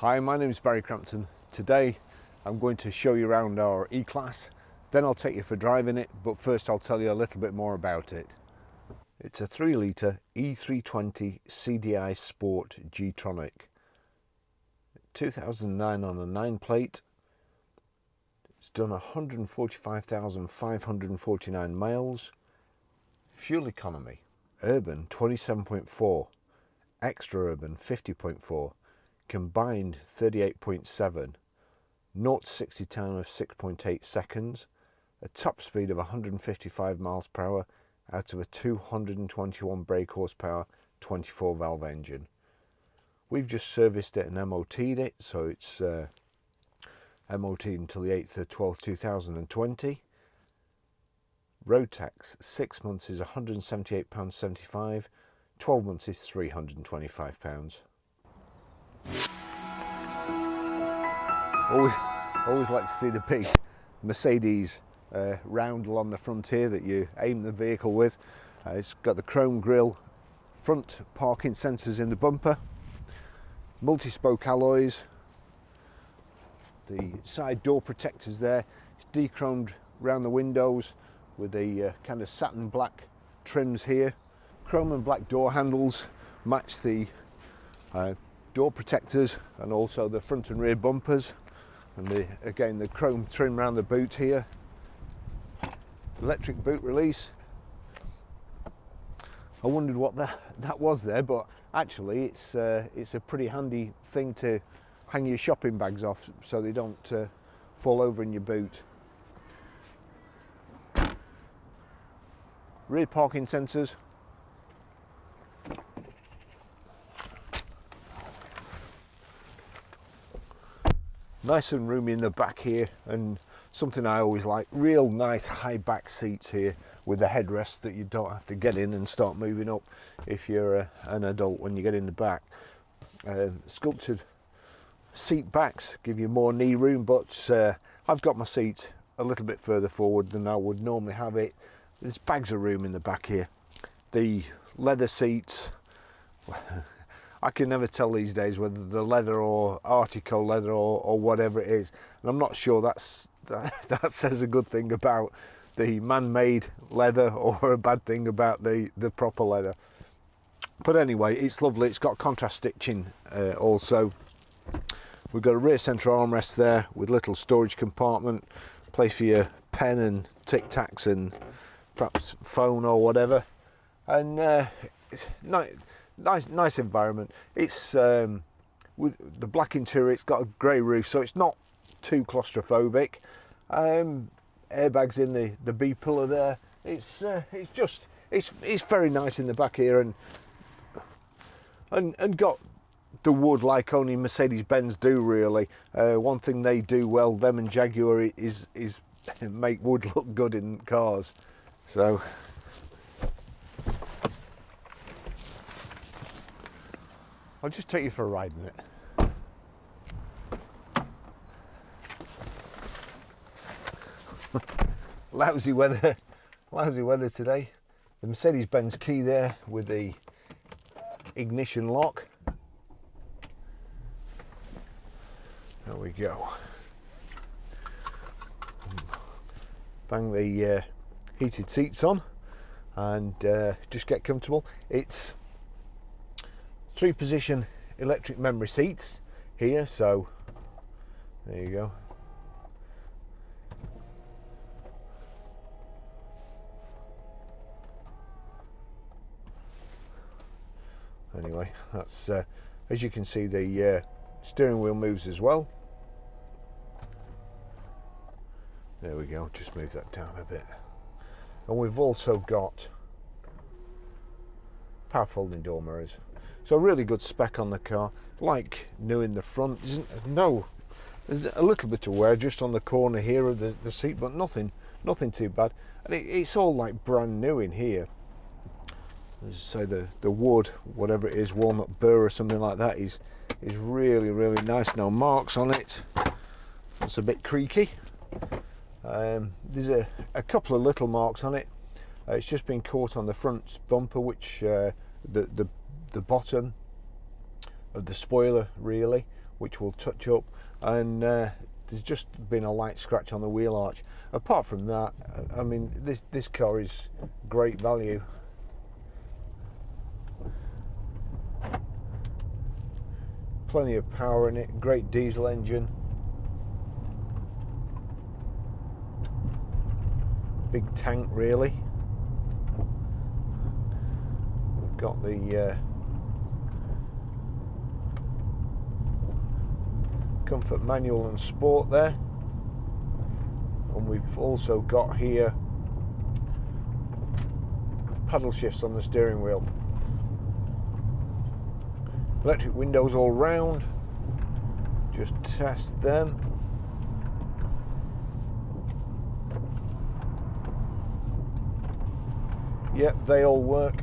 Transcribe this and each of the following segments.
Hi, my name is Barry Crampton. Today I'm going to show you around our E-Class, then I'll take you for driving it, but first I'll tell you a little bit more about it. It's a 3 litre E320 CDI Sport G Tronic. 2009 on a 9 plate. It's done 145,549 miles. Fuel economy, urban 27.4, extra urban 50.4. Combined 38.7, 0 to 60 time of 6.8 seconds, a top speed of 155 miles per hour out of a 221 brake horsepower 24 valve engine. We've just serviced it and MOT'd it, so it's MOT'd until the 8th of 12th 2020. Road tax 6 months is £178.75, 12 months is £325. Always like to see the big Mercedes roundel on the front here that you aim the vehicle with. It's got the chrome grille, front parking sensors in the bumper, multi-spoke alloys, the side door protectors there. It's de-chromed around the windows with the kind of satin black trims here. Chrome and black door handles match the door protectors and also the front and rear bumpers, and again the chrome trim around the boot here. Electric boot release. I wondered what that was there, but actually it's a pretty handy thing to hang your shopping bags off so they don't fall over in your boot. Rear parking sensors. Nice and roomy in the back here, and something I always like, real nice high back seats here with the headrest that you don't have to get in and start moving up if you're an adult when you get in the back. Sculptured seat backs give you more knee room, but I've got my seat a little bit further forward than I would normally have it. There's bags of room in the back here. The leather seats, I can never tell these days whether the leather or Artico leather or whatever it is, and I'm not sure that says a good thing about the man-made leather or a bad thing about the proper leather. But anyway, it's lovely. It's got contrast stitching also. We've got a rear centre armrest there with little storage compartment, place for your pen and tic-tacs and perhaps phone or whatever, and nice environment. It's with the black interior. It's got a grey roof, so it's not too claustrophobic. Airbags in the B pillar there. It's very nice in the back here, and got the wood like only Mercedes-Benz do really. One thing they do well, them and Jaguar, is make wood look good in cars. So I'll just take you for a ride in it. Lousy weather today. The Mercedes-Benz key there with the ignition lock. There we go. Bang the heated seats on and just get comfortable. It's 3-position electric memory seats here, so there you go. Anyway, that's as you can see, the steering wheel moves as well. There we go, just move that down a bit. And we've also got power folding door mirrors. So really good spec on the car, like new in the front. There's a little bit of wear just on the corner here of the seat, but nothing too bad. And it's all like brand new in here. As I say, the wood, whatever it is, walnut burr or something like that, is really nice. No marks on it. It's a bit creaky. There's a couple of little marks on it. It's just been caught on the front bumper, which the bottom of the spoiler really, which we'll touch up, and there's just been a light scratch on the wheel arch. Apart from that, I mean, this car is great value. Plenty of power in it, great diesel engine. Big tank, really. We've got the comfort manual and sport there, and we've also got here paddle shifts on the steering wheel. Electric windows all round, just test them. Yep, they all work.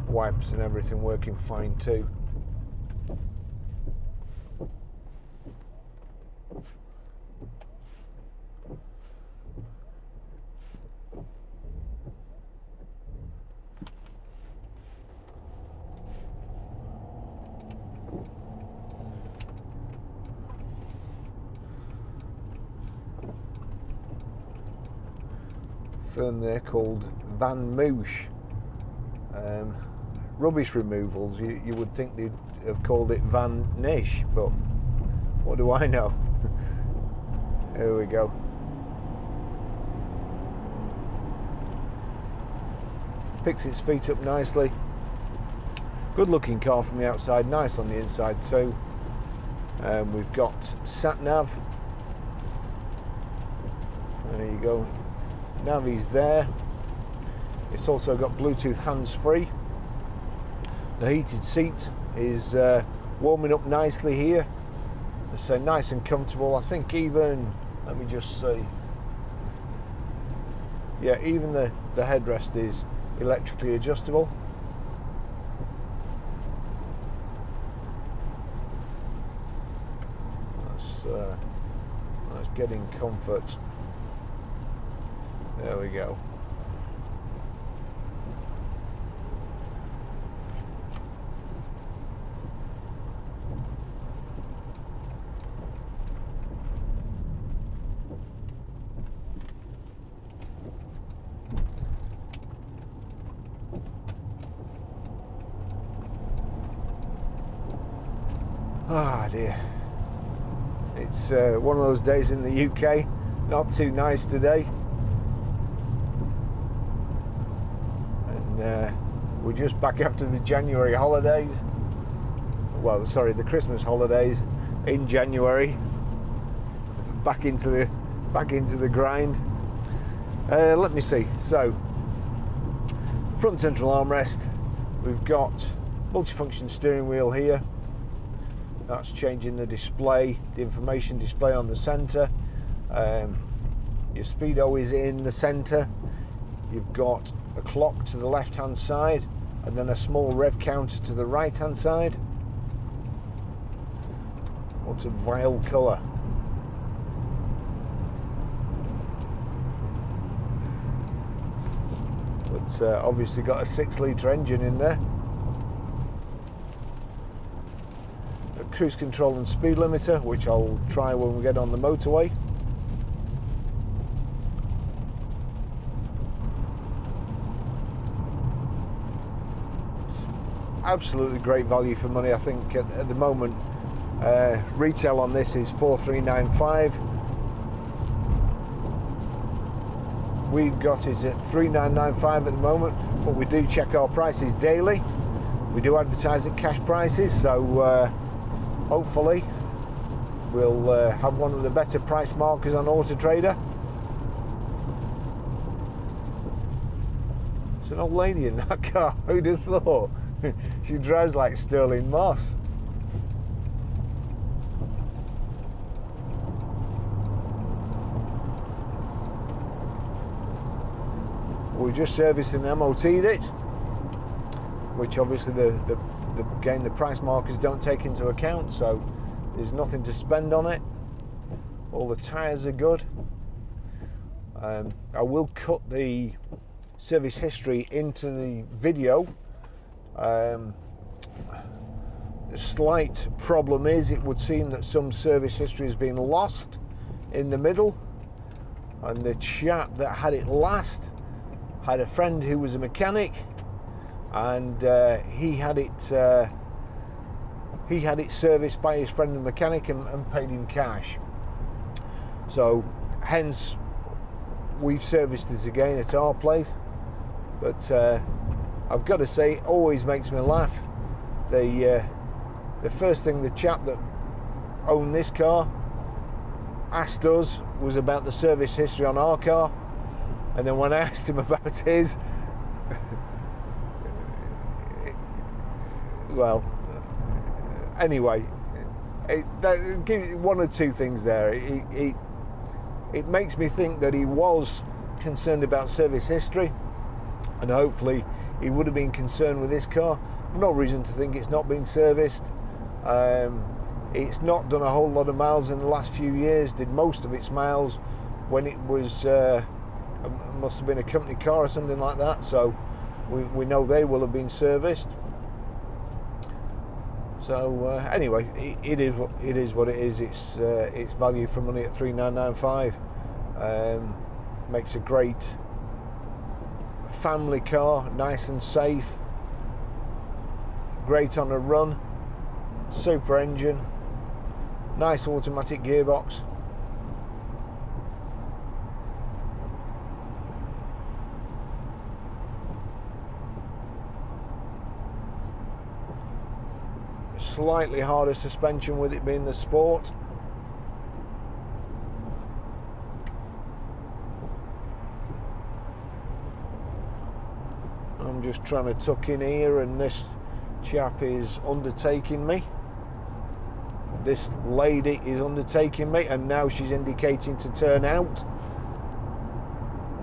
Wipes and everything working fine too. Firm there called Van Moosh. Rubbish removals, you would think they'd have called it Van Nish, but what do I know? Here we go. Picks its feet up nicely. Good looking car from the outside, nice on the inside too. We've got Sat-Nav. There you go. Navi's there. It's also got Bluetooth hands-free. The heated seat is warming up nicely here. It's nice and comfortable. I think even, let me just see. Yeah, even the headrest is electrically adjustable. That's getting comfort. There we go. Ah dear. It's one of those days in the UK. Not too nice today. We're just back after the January holidays. Well, sorry, the Christmas holidays in January. Back into the grind. Let me see. So, front central armrest. We've got multifunction steering wheel here. That's changing the display, the information display on the centre. Your speedo is in the centre. You've got a clock to the left hand side and then a small rev counter to the right hand side. What a vile colour. But obviously got a 6-litre engine in there. A cruise control and speed limiter, which I'll try when we get on the motorway. Absolutely great value for money. I think at the moment retail on this is $4,395. We've got it at $3,995 at the moment, but we do check our prices daily. We do advertise at cash prices, so hopefully we'll have one of the better price markers on Auto Trader. There's an old lady in that car. Who'd have thought? She drives like Sterling Moss. We just serviced and MOT'd it, which obviously the price markers don't take into account, so there's nothing to spend on it. All the tyres are good. I will cut the service history into the video. The slight problem is it would seem that some service history has been lost in the middle, and the chap that had it last had a friend who was a mechanic, and he had it serviced by his friend the mechanic and paid him cash. So hence we've serviced this again at our place. But I've got to say, it always makes me laugh. The first thing the chap that owned this car asked us was about the service history on our car, and then when I asked him about his, well, anyway, one or two things there. It makes me think that he was concerned about service history, and hopefully he would have been concerned with this car. No reason to think it's not been serviced. It's not done a whole lot of miles in the last few years. Did most of its miles when it was must have been a company car or something like that. So we know they will have been serviced. So anyway, it is what it is. It's value for money at $3,995. Makes a great family car, nice and safe, great on a run, super engine, nice automatic gearbox. Slightly harder suspension with it being the Sport. I'm just trying to tuck in here, and this chap is undertaking me. This lady is undertaking me, and now she's indicating to turn out.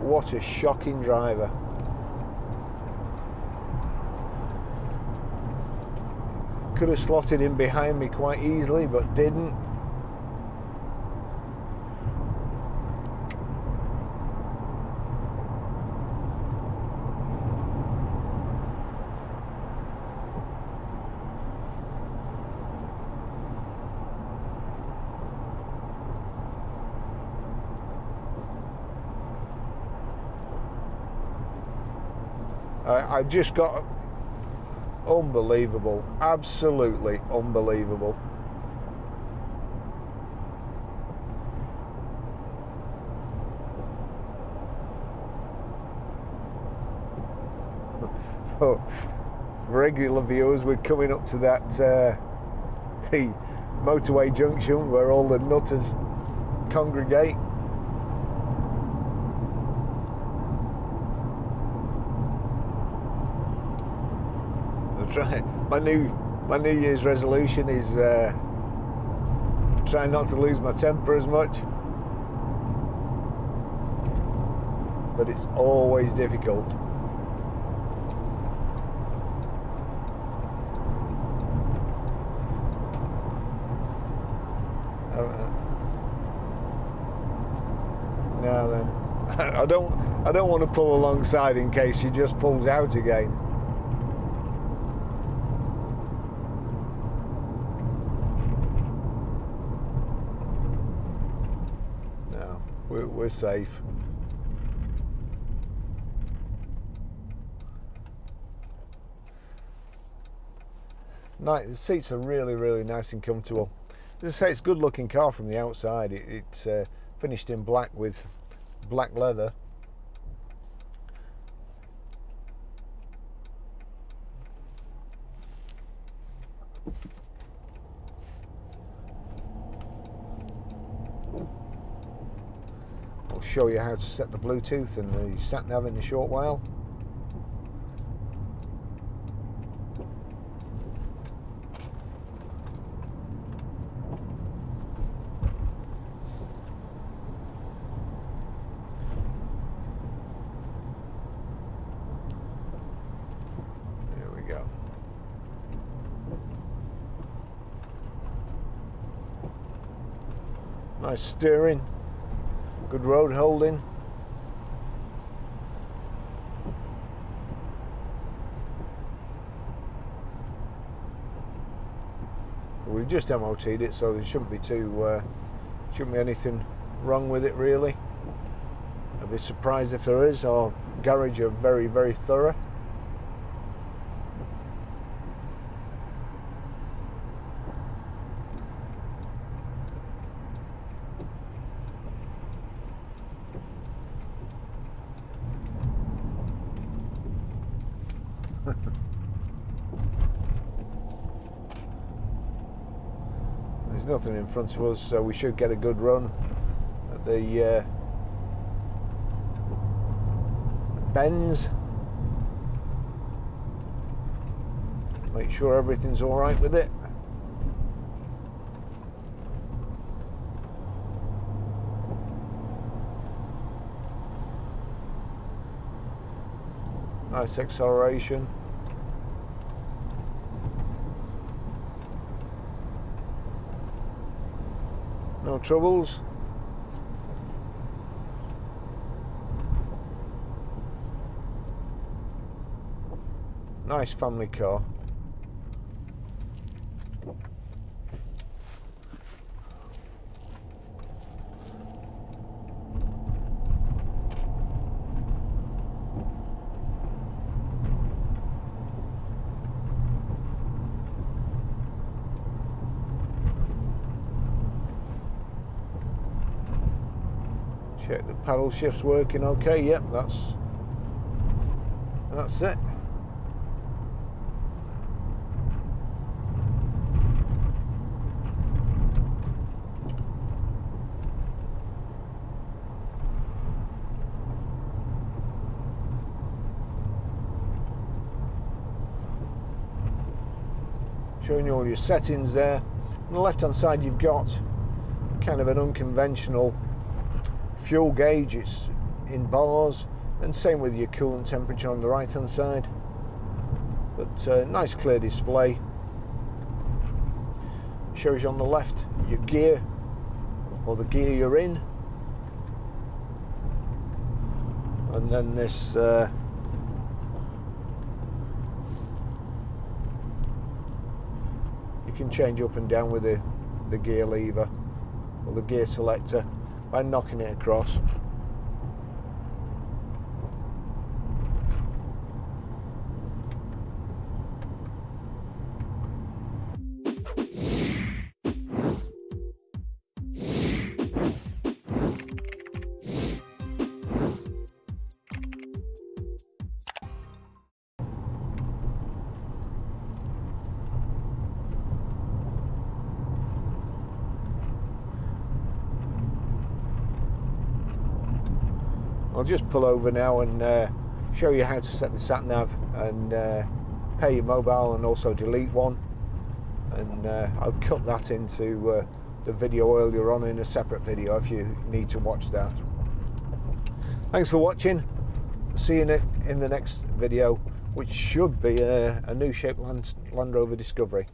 What a shocking driver. Could have slotted in behind me quite easily, but didn't. I just got unbelievable, absolutely unbelievable. For regular viewers, we're coming up to that the motorway junction where all the nutters congregate. My New Year's resolution is trying not to lose my temper as much, but it's always difficult. Now then, I don't want to pull alongside in case she just pulls out again. We're safe. The seats are really, really nice and comfortable. As I say, it's a good looking car from the outside. It's finished in black with black leather. Show you how to set the Bluetooth and the sat-nav in a short while. There we go. Nice steering. Good road holding. just MOT'd it, so there shouldn't be anything wrong with it really. I'd be surprised if there is. Our garage are very, very thorough. There's nothing in front of us, so we should get a good run at the Benz. Make sure everything's all right with it. Nice acceleration. No troubles. Nice family car. Check the paddle shift's working okay. Yep, that's it. Showing you all your settings there. On the left hand side you've got kind of an unconventional fuel gauge. It's in bars, and same with your coolant temperature on the right hand side, but nice clear display. Shows you on the left your gear, or the gear you're in, and then this you can change up and down with the gear lever or the gear selector by knocking it across. I'll just pull over now and show you how to set the sat-nav and pair your mobile and also delete one, and I'll cut that into the video earlier on in a separate video if you need to watch that. Thanks for watching. See you in the next video, which should be a new shape Land Rover Discovery.